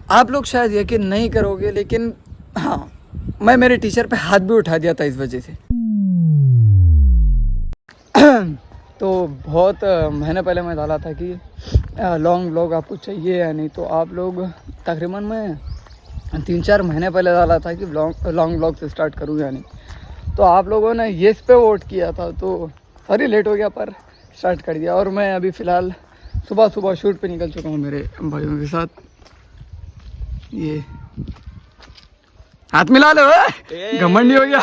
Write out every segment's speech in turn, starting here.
आप लोग शायद यकीन नहीं करोगे, लेकिन हाँ, मैं मेरे टीचर पे हाथ भी उठा दिया था इस वजह से। तो बहुत महीने पहले मैं डाला था कि लॉन्ग व्लॉग आपको चाहिए या नहीं, तो आप लोग तकरीबन मैं 3-4 महीने पहले डाला था कि लॉन्ग व्लॉग से स्टार्ट करूँ या नहीं, तो आप लोगों ने येस पे वोट किया था, तो सॉरी लेट हो गया पर स्टार्ट कर दिया। और मैं अभी फ़िलहाल सुबह सुबह शूट पे निकल चुका हूँ मेरे भाइयों के साथ। ये हाथ मिला लो, घमंडी हो गया।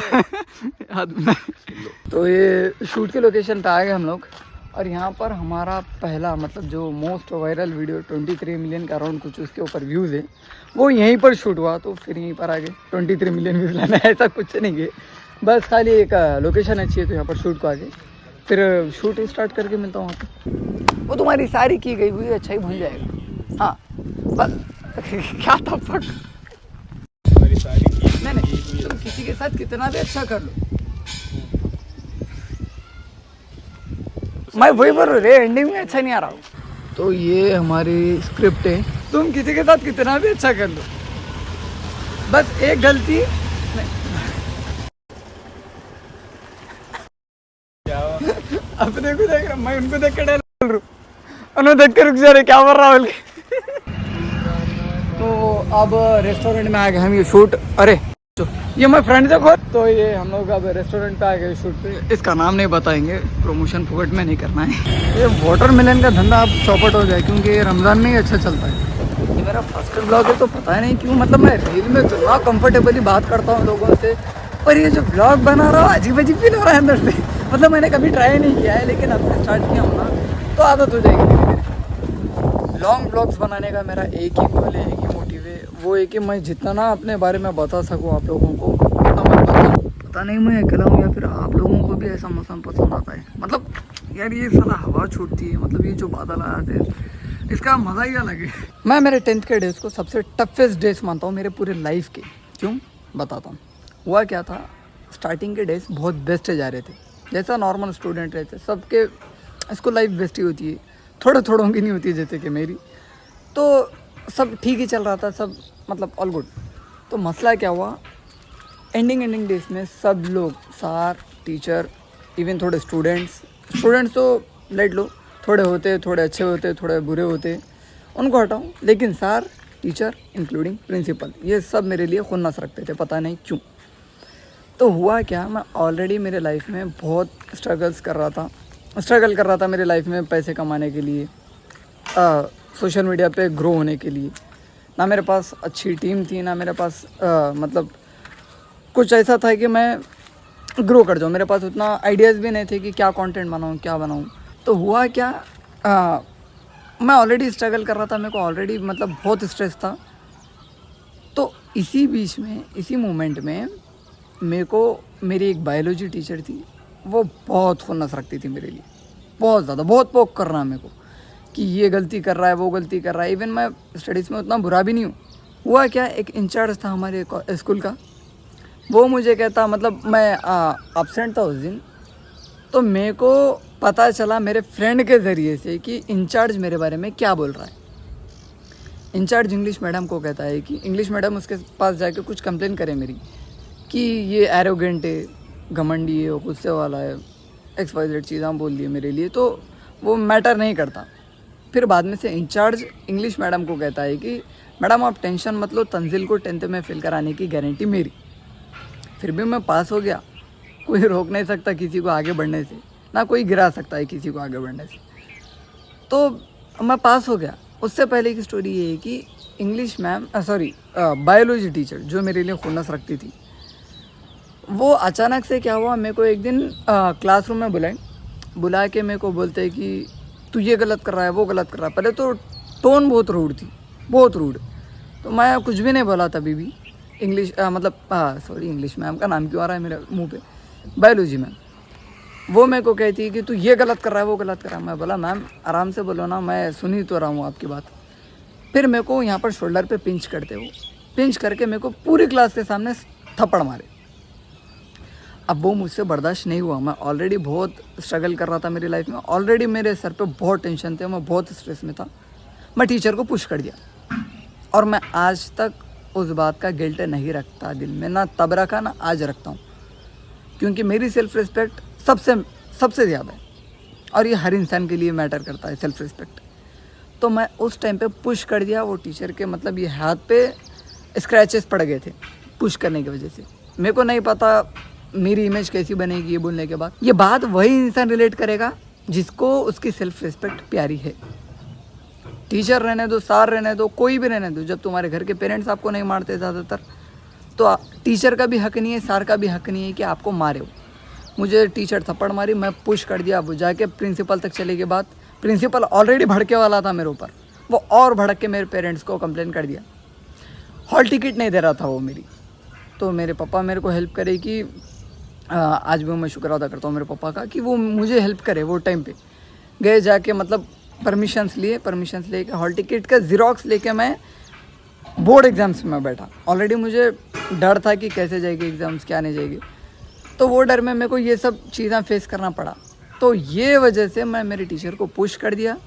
हाथ मिला। तो ये शूट के लोकेशन पे आ गए हम लोग, और यहाँ पर हमारा पहला मतलब जो मोस्ट वायरल वीडियो 23 मिलियन का अराउंड कुछ उसके ऊपर व्यूज़ है, वो यहीं पर शूट हुआ। तो फिर यहीं पर आ गए 23 मिलियन व्यूज़ लाना है, ऐसा कुछ नहीं है, बस खाली एक लोकेशन अच्छी है तो यहाँ पर शूट को आगे फिर शूट स्टार्ट करके मिलता हूँ वहाँ पर। वो तुम्हारी सारी की गई हुई अच्छा ही भूल जाएगा। हाँ बस क्या था फक, नहीं तुम किसी के साथ कितना भी अच्छा कर लो, मैं वही बोल रहा हूँ रे, एंडिंग में अच्छा नहीं आ रहा हूँ। तो ये हमारी स्क्रिप्ट है, तुम किसी के साथ कितना भी अच्छा कर लो, बस एक गलती अपने को देख रहा, मैं उनको देख कर बोल रहा हूँ, उन्हें देख कर रुक जा रहे क्या बोल रहा बोल के। तो अब रेस्टोरेंट में आ गए हम, ये शूट, अरे ये मैं फ्रेंड से खुद, तो ये हम लोग अब रेस्टोरेंट पे आ गए शूट पे। इसका नाम नहीं बताएंगे, प्रमोशन फुकट में नहीं करना है। ये वाटरमेलन का धंधा अब चौपट हो जाए, क्योंकि ये रमज़ान में ही अच्छा चलता है। ये मेरा फर्स्ट ब्लॉग है, तो पता नहीं क्यों मतलब मैं रील में इतना कंफर्टेबली बात करता हूँ लोगों से, पर ये जो ब्लॉग बना रहा हूँ अजीब अजीब फील हो रहा है अंदर से। मतलब मैंने कभी ट्राई नहीं किया है, लेकिन अब से स्टार्ट किया हूँ ना तो आदत हो जाएगी धीरे धीरे। लॉन्ग ब्लॉग्स बनाने का मेरा एक ही गोल है, एक ही मोटिव है, वो है कि मैं जितना ना अपने बारे में बता सकूँ आप लोगों को उतना मैं बताऊँ। पता नहीं मैं अकेला हूँ या फिर आप लोगों को भी ऐसा मौसम पसंद आता है। मतलब यार ये सारा हवा छूटती है, मतलब ये जो बादल आते हैं इसका मज़ा ही अलग है। मैं मेरे 10th के डेज़ को सबसे टफेस्ट डेज मानता हूँ मेरे पूरे लाइफ के। क्यों बताता हूँ। हुआ क्या था, स्टार्टिंग के डेज बहुत बेस्ट जा रहे थे, जैसा नॉर्मल स्टूडेंट रहते सबके स्कूल लाइफ बेस्ट ही होती है, थोड़े थोड़ों की नहीं होती है जैसे कि मेरी। तो सब ठीक ही चल रहा था, सब मतलब ऑल गुड। तो मसला क्या हुआ, एंडिंग डेज में सब लोग, सर, टीचर, इवन थोड़े स्टूडेंट्स तो लेट लो, थोड़े होते, थोड़े अच्छे होते, थोड़े बुरे होते, उनको हटाओ, लेकिन सर, टीचर इंक्लूडिंग प्रिंसिपल, ये सब मेरे लिए खुन्नस रखते थे, पता नहीं क्यों। तो हुआ क्या, मैं ऑलरेडी मेरे लाइफ में बहुत स्ट्रगल कर रहा था मेरे लाइफ में पैसे कमाने के लिए, सोशल मीडिया पे ग्रो होने के लिए। ना मेरे पास अच्छी टीम थी, ना मेरे पास मतलब कुछ ऐसा था कि मैं ग्रो कर जाऊँ, मेरे पास उतना आइडियाज़ भी नहीं थे कि क्या कंटेंट बनाऊँ, क्या बनाऊँ। तो हुआ क्या, मैं ऑलरेडी स्ट्रगल कर रहा था, मेरे को ऑलरेडी मतलब बहुत स्ट्रेस था। तो इसी बीच में, इसी मोमेंट में मेरे को मेरी एक बायोलॉजी टीचर थी, वो बहुत खुन्नस रखती थी मेरे लिए, बहुत ज़्यादा, बहुत पोक कर रहा मेरे को कि ये गलती कर रहा है, वो गलती कर रहा है। इवन मैं स्टडीज़ में उतना बुरा भी नहीं हूँ। हुआ क्या, एक इंचार्ज था हमारे स्कूल का, वो मुझे कहता, मतलब मैं एब्सेंट था उस दिन, तो मेरे को पता चला मेरे फ्रेंड के ज़रिए से कि इंचार्ज मेरे बारे में क्या बोल रहा है। इंचार्ज इंग्लिश मैडम को कहता है कि इंग्लिश मैडम उसके पास जाके कुछ कंप्लेन करे मेरी कि ये एरोगेंट है, घमंडी है, गुस्से वाला है, XYZ चीज़ें बोल दी मेरे लिए, तो वो मैटर नहीं करता। फिर बाद में से इंचार्ज इंग्लिश मैडम को कहता है कि मैडम आप टेंशन मत लो, तंजिल को 10th में फेल कराने की गारंटी मेरी। फिर भी मैं पास हो गया, कोई रोक नहीं सकता किसी को आगे बढ़ने से, ना कोई गिरा सकता है किसी को आगे बढ़ने से। तो मैं पास हो गया। उससे पहले की स्टोरी ये है कि इंग्लिश मैम, बायोलॉजी टीचर जो मेरे लिए खुन्नस रखती थी, वो अचानक से क्या हुआ, मेरे को एक दिन क्लासरूम में बुला के मेरे को बोलते हैं कि तू ये गलत कर रहा है, वो गलत कर रहा है। पहले तो टोन बहुत रूड थी, बहुत रूड। तो मैं कुछ भी नहीं बोला तभी भी। इंग्लिश इंग्लिश मैम का नाम क्यों आ रहा है मेरे मुंह पे, बायोलॉजी मैम, वो मेरे को कहती है कि तू ये गलत कर रहा है, वो गलत कर रहा है। मैं बोला मैम आराम से बोलो ना, मैं सुन ही तो रहा हूँ आपकी बात। फिर मेरे को यहाँ पर शोल्डर पे पिंच करते, वो पिंच करके मेरे को पूरी क्लास के सामने थप्पड़ मारे। अब वो मुझसे बर्दाश्त नहीं हुआ, मैं ऑलरेडी बहुत स्ट्रगल कर रहा था मेरी लाइफ में, ऑलरेडी मेरे सर पे बहुत टेंशन थे, मैं बहुत स्ट्रेस में था। मैं टीचर को पुश कर दिया और मैं आज तक उस बात का गिल्ट नहीं रखता दिल में, ना तब रखा ना आज रखता हूँ, क्योंकि मेरी सेल्फ़ रिस्पेक्ट सबसे ज़्यादा है और ये हर इंसान के लिए मैटर करता है सेल्फ़ रिस्पेक्ट। तो मैं उस टाइम पे पुश कर दिया वो टीचर के, मतलब ये हाथ पे स्क्रैचेस पड़ गए थे पुश करने की वजह से। मेरे को नहीं पता मेरी इमेज कैसी बनेगी ये बोलने के बाद। ये बात वही इंसान रिलेट करेगा जिसको उसकी सेल्फ़ रिस्पेक्ट प्यारी है। टीचर रहने दो, सार रहने दो, कोई भी रहने दो, जब तुम्हारे घर के पेरेंट्स आपको नहीं मारते ज़्यादातर, तो टीचर का भी हक नहीं है, सार का भी हक नहीं है कि आपको मारे हो। मुझे टीचर थप्पड़ मारी, मैं पुश कर दिया, वो जाके प्रिंसिपल तक चले के बाद प्रिंसिपल ऑलरेडी भड़के वाला था मेरे ऊपर, वो और भड़क के मेरे पेरेंट्स को कंप्लेन कर दिया। हॉल टिकट नहीं दे रहा था वो मेरी, तो मेरे पापा मेरे को हेल्प करे कि आज भी मैं शुक्र अदा करता हूँ मेरे पापा का कि वो मुझे हेल्प करे। वो टाइम पे गए जाके, मतलब परमिशंस लेके हॉल टिकट का ज़िरोक्स लेके मैं बोर्ड एग्ज़ाम्स में बैठा। ऑलरेडी मुझे डर था कि कैसे जाएगी एग्ज़ाम्स, क्या नहीं जाएगी, तो वो डर में मेरे को ये सब चीज़ें फेस करना पड़ा। तो ये वजह से मैं मेरे टीचर को पुश कर दिया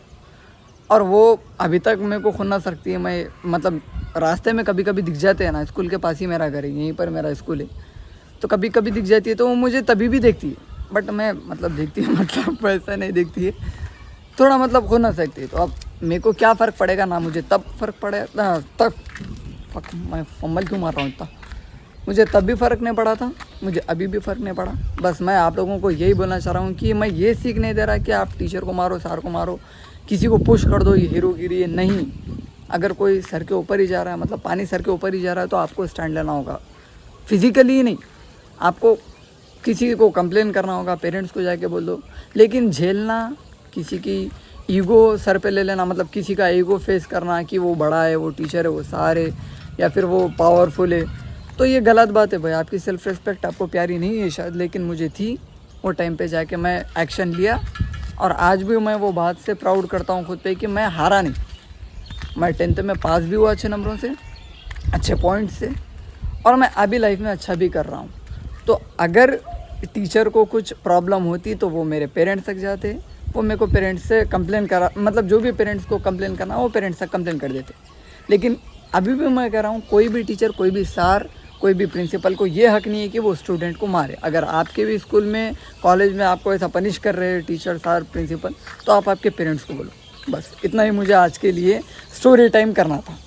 और वो अभी तक मेरे को खुन्नस रखती है। मैं मतलब रास्ते में कभी कभी दिख जाते हैं ना, स्कूल के पास ही मेरा घर है, यहीं पर मेरा स्कूल है, तो कभी कभी दिख जाती है तो वो मुझे तभी भी देखती है, बट मैं मतलब देखती हूँ मतलब वैसा नहीं देखती है, थोड़ा मतलब खुन्नस रखती है। तो अब मेरे को क्या फ़र्क पड़ेगा ना, मुझे तब फ़र्क पड़ेगा तब मैं फंबल क्यों मार रहा हूँ इतना, मुझे तब भी फ़र्क नहीं पड़ा था, मुझे अभी भी फ़र्क नहीं पड़ा। बस मैं आप लोगों को यही बोलना चाह रहा हूँ कि मैं ये सीख नहीं दे रहा कि आप टीचर को मारो, सार को मारो, किसी को पुश कर दो, ये हीरोगिरी है, नहीं। अगर कोई सर के ऊपर ही जा रहा है, मतलब पानी सर के ऊपर ही जा रहा है, तो आपको स्टैंड लेना होगा, फिज़िकली नहीं, आपको किसी को कंप्लेन करना होगा, पेरेंट्स को जाके बोल दो। लेकिन झेलना, किसी की ईगो सर पे ले लेना, मतलब किसी का ईगो फेस करना कि वो बड़ा है, वो टीचर है, वो सार है, या फिर वो पावरफुल है, तो ये गलत बात है भाई। आपकी सेल्फ़ रिस्पेक्ट आपको प्यारी नहीं है शायद, लेकिन मुझे थी। वो टाइम पे जाके मैं एक्शन लिया और आज भी मैं वो बात से प्राउड करता हूँ खुद पे कि मैं हारा नहीं। मैं 10th में पास भी हुआ अच्छे नंबरों से, अच्छे पॉइंट से, और मैं अभी लाइफ में अच्छा भी कर रहा हूँ। तो अगर टीचर को कुछ प्रॉब्लम होती तो वो मेरे पेरेंट्स तक जाते, वो मेरे को पेरेंट्स से कंप्लेन करा, मतलब जो भी पेरेंट्स को कंप्लेन करना वो पेरेंट्स तक कंप्लेन कर देते। लेकिन अभी भी मैं कह रहा हूँ, कोई भी टीचर, कोई भी सार, कोई भी प्रिंसिपल को ये हक नहीं है कि वो स्टूडेंट को मारे। अगर आपके भी स्कूल में, कॉलेज में आपको ऐसा पनिश कर रहे हैं टीचर, सार, प्रिंसिपल, तो आप आपके पेरेंट्स को बोलो। बस इतना ही मुझे आज के लिए स्टोरी टाइम करना था।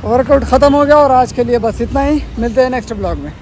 वर्कआउट ख़त्म हो गया और आज के लिए बस इतना ही। मिलते हैं नेक्स्ट ब्लॉग में।